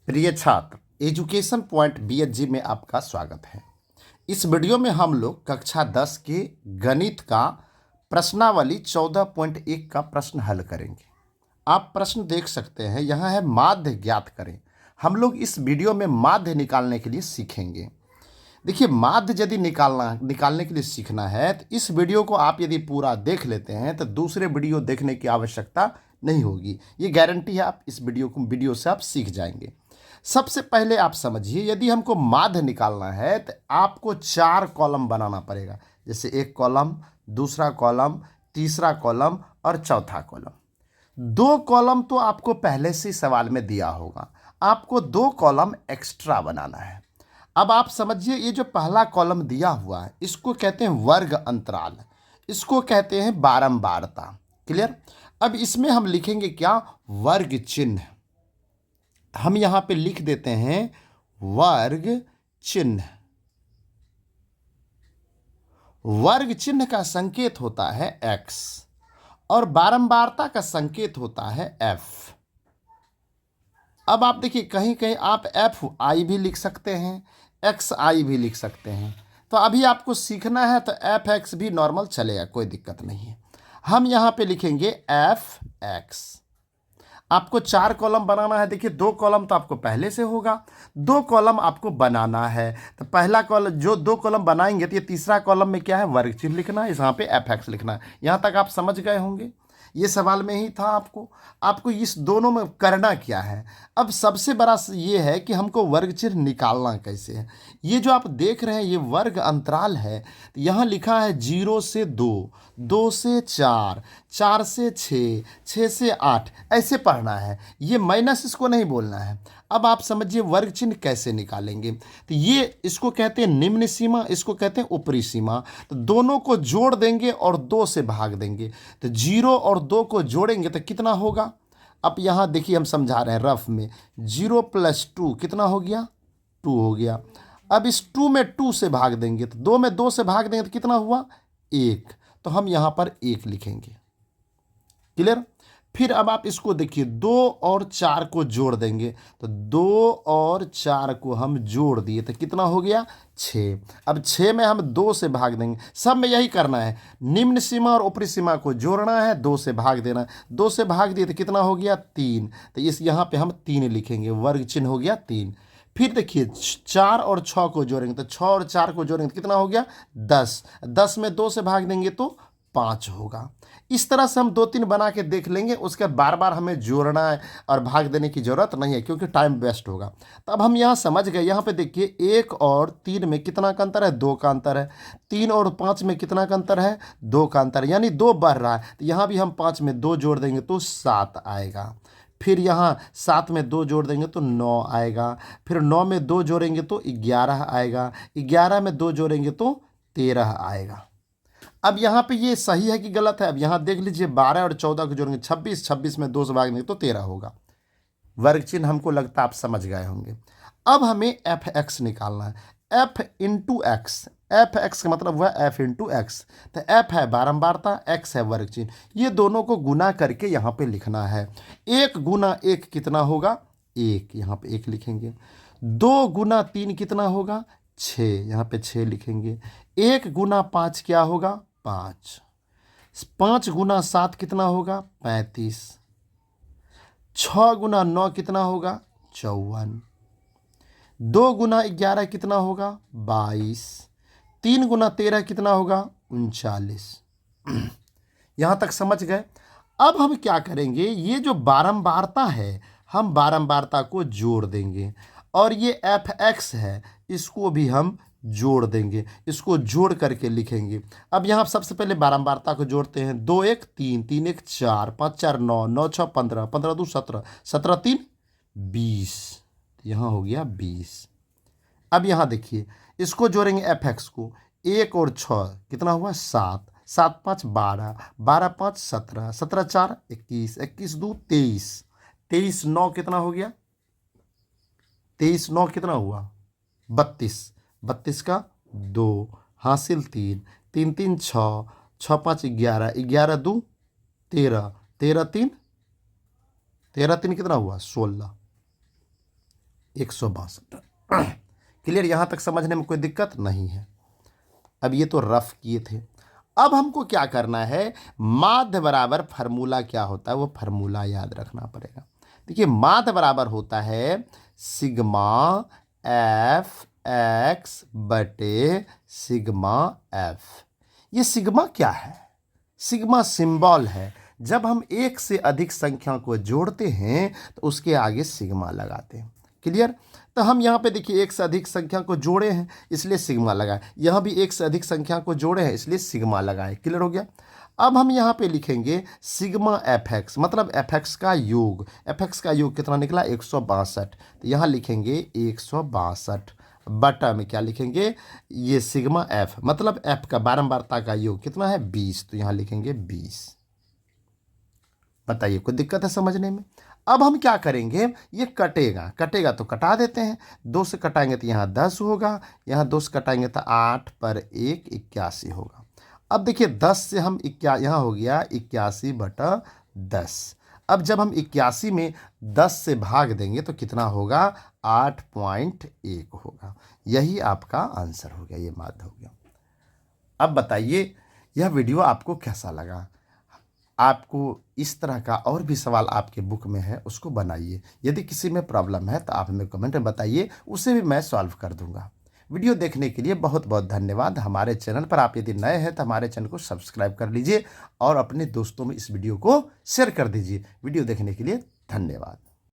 प्रिय छात्र, education point BHG में आपका स्वागत है। इस वीडियो में हम लोग कक्षा 10 के गणित का प्रश्नावली 14.1 का प्रश्न हल करेंगे। आप प्रश्न देख सकते हैं, यहाँ है माध्य ज्ञात करें। हम लोग इस वीडियो में माध्य निकालने के लिए सीखेंगे। देखिए, माध्य यदि निकालने के लिए सीखना है तो इस वीडियो को आप यदि पूरा देख लेते हैं तो दूसरे वीडियो देखने की आवश्यकता नहीं होगी। ये गारंटी है, आप इस वीडियो से आप सीख जाएंगे। सबसे पहले आप समझिए, यदि हमको माध्य निकालना है तो आपको 4 कॉलम बनाना पड़ेगा। जैसे एक कॉलम, दूसरा कॉलम, तीसरा कॉलम और चौथा कॉलम। 2 कॉलम तो आपको पहले से सवाल में दिया होगा, आपको 2 कॉलम एक्स्ट्रा बनाना है। अब आप समझिए, ये जो पहला कॉलम दिया हुआ है इसको कहते हैं वर्ग अंतराल, इसको कहते हैं बारंबारता। क्लियर? अब इसमें हम लिखेंगे क्या? वर्ग चिन्ह। हम यहां पे लिख देते हैं वर्ग चिन्ह। वर्ग चिन्ह का संकेत होता है x और बारंबारता का संकेत होता है f। अब आप देखिए, कहीं कहीं आप fi भी लिख सकते हैं, xi भी लिख सकते हैं। तो अभी आपको सीखना है तो fx भी नॉर्मल चलेगा, कोई दिक्कत नहीं है। हम यहां पे लिखेंगे fx। आपको 4 कॉलम बनाना है। देखिए, 2 कॉलम तो आपको पहले से होगा, 2 कॉलम आपको बनाना है। तो पहला कॉलम, जो 2 कॉलम बनाएंगे तो ये तीसरा कॉलम में क्या है? वर्ग चिन्ह लिखना है, यहाँ पे fx लिखना है। यहाँ तक आप समझ गए होंगे, ये सवाल में ही था। आपको इस दोनों में करना क्या है? अब सबसे बड़ा ये है कि हमको वर्ग चिन्ह निकालना कैसे है। ये जो आप देख रहे हैं ये वर्ग अंतराल है। तो यहाँ लिखा है 0 से 2, 2 से 4, 4 से 6, 6 से 8, ऐसे पढ़ना है। ये माइनस इसको नहीं बोलना है। अब आप समझिए वर्ग चिन्ह कैसे निकालेंगे। तो ये इसको कहते हैं निम्न सीमा, इसको कहते हैं ऊपरी सीमा। तो दोनों को जोड़ देंगे और 2 से भाग देंगे। तो 0 और 2 को जोड़ेंगे तो कितना होगा? अब यहाँ देखिए, हम समझा रहे हैं रफ में। 0 + 2 कितना हो गया? 2 हो गया। अब इस 2 में 2 से भाग देंगे तो 2 में 2 से भाग देंगे तो कितना हुआ? 1। तो हम यहाँ पर 1 लिखेंगे। क्लियर? फिर अब आप इसको देखिए, 2 और 4 को जोड़ देंगे तो 2 और 4 को हम जोड़ दिए तो कितना हो गया? 6। अब 6 में हम 2 से भाग देंगे। सब में यही करना है, निम्न सीमा और ऊपरी सीमा को जोड़ना है, 2 से भाग देना है। 2 से भाग दिए तो कितना हो गया? 3। तो इस यहाँ पे हम 3 लिखेंगे, वर्ग चिन्ह हो गया 3। फिर देखिए, 4 और 6 को जोड़ेंगे तो 6 और 4 को जोड़ेंगे तो कितना हो गया? 10। 10 में 2 से भाग देंगे तो 5 होगा। इस तरह से हम 2-3 बना के देख लेंगे, उसके बार बार हमें जोड़ना है और भाग देने की ज़रूरत नहीं है, क्योंकि टाइम वेस्ट होगा। तो अब हम यहाँ समझ गए। यहाँ पे देखिए, 1 और 3 में कितना का अंतर है? 2 का अंतर है। 3 और 5 में कितना का अंतर है? 2 का अंतर, यानी 2 बढ़ रहा है। तो यहाँ भी हम 5 में 2 जोड़ देंगे तो 7 आएगा। फिर यहाँ 7 में 2 जोड़ देंगे तो 9 आएगा। फिर 9 में 2 जोड़ेंगे तो 11 आएगा। 11 में 2 जोड़ेंगे तो 13 आएगा। अब यहाँ पे ये सही है कि गलत है? अब यहाँ देख लीजिए, 12 और 14 को जोड़ेंगे 26, 26 में 2 से भागेंगे तो 13 होगा। वर्ग चिन्ह हमको लगता है आप समझ गए होंगे। अब हमें fx निकालना है। f into x, F x का मतलब हुआ f इंटू एक्स। तो f है बारंबारता, x है वर्ग चिन्ह। ये दोनों को गुना करके यहाँ पे लिखना है। 1 गुना 1 कितना होगा? 1, यहाँ पे 1 लिखेंगे। 2 गुना 3 कितना होगा? 6, यहाँ पे 6 लिखेंगे। 1 गुना 5 क्या होगा? 5। 5 गुना 7 कितना होगा? 35। 6 गुना 9 कितना होगा? 54। 2 गुना 11 कितना होगा? 22। 3 गुना 13 कितना होगा? 39। यहाँ तक समझ गए? अब हम क्या करेंगे, ये जो बारंबारता है हम बारंबारता को जोड़ देंगे, और ये fx है इसको भी हम जोड़ देंगे, इसको जोड़ करके लिखेंगे। अब यहाँ सबसे पहले बारंबारता को जोड़ते हैं। 2 1 3, 3 1 4, 5 4 9, 9 6 15, 15 2 17, 17 3 20। यहाँ हो गया 20। अब यहाँ देखिए, इसको जोड़ेंगे fx को। 1 और 6 कितना हुआ? 7, 7 5 12, 12 5 17, 17 4 21, 21 2 23, 23 9 कितना हो गया? 23 9 कितना हुआ? 32, 32 का 2 हासिल 3, 3 3 6, 6 5 11, 11 2 13, 13 3 कितना हुआ? 16। 162। क्लियर, यहाँ तक समझने में कोई दिक्कत नहीं है। अब ये तो रफ किए थे। अब हमको क्या करना है, माध्य बराबर फार्मूला क्या होता है वो फार्मूला याद रखना पड़ेगा। देखिए माध्य बराबर होता है सिग्मा एफ एक्स बटे सिग्मा एफ। ये सिग्मा क्या है, सिग्मा सिंबल है। जब हम एक से अधिक संख्या को जोड़ते हैं तो उसके आगे सिग्मा लगाते हैं। क्लियर, तो हम यहाँ पे देखिए एक से अधिक संख्या को जोड़े हैं इसलिए सिग्मा लगाए, यहाँ भी एक से अधिक संख्या को जोड़े हैं इसलिए सिग्मा लगाए। क्लियर हो गया। अब हम यहाँ पे लिखेंगे सिग्मा एफ एक्स, मतलब एफ एक्स का योग। एफ एक्स का योग कितना निकला, 162। तो यहाँ लिखेंगे 162 बटा में क्या लिखेंगे, ये सिग्मा एफ मतलब एफ का बारंबारता का योग कितना है, 20। तो यहाँ लिखेंगे 20। बताइए कोई दिक्कत है समझने में। अब हम क्या करेंगे, ये कटेगा, कटेगा तो कटा देते हैं। 2 से कटाएंगे तो यहाँ 10 होगा, यहाँ 2 से कटाएंगे तो 8 पर 1 81 होगा। अब देखिए 10 से हम यहाँ हो गया 81 बटा 10। अब जब हम 81 में 10 से भाग देंगे तो कितना होगा, 8.1 होगा। यही आपका आंसर हो गया, ये माध्य हो गया। अब बताइए यह वीडियो आपको कैसा लगा। आपको इस तरह का और भी सवाल आपके बुक में है उसको बनाइए। यदि किसी में प्रॉब्लम है तो आप हमें कमेंट में बताइए, उसे भी मैं सॉल्व कर दूंगा। वीडियो देखने के लिए बहुत बहुत धन्यवाद। हमारे चैनल पर आप यदि नए हैं तो हमारे चैनल को सब्सक्राइब कर लीजिए और अपने दोस्तों में इस वीडियो को शेयर कर दीजिए। वीडियो देखने के लिए धन्यवाद।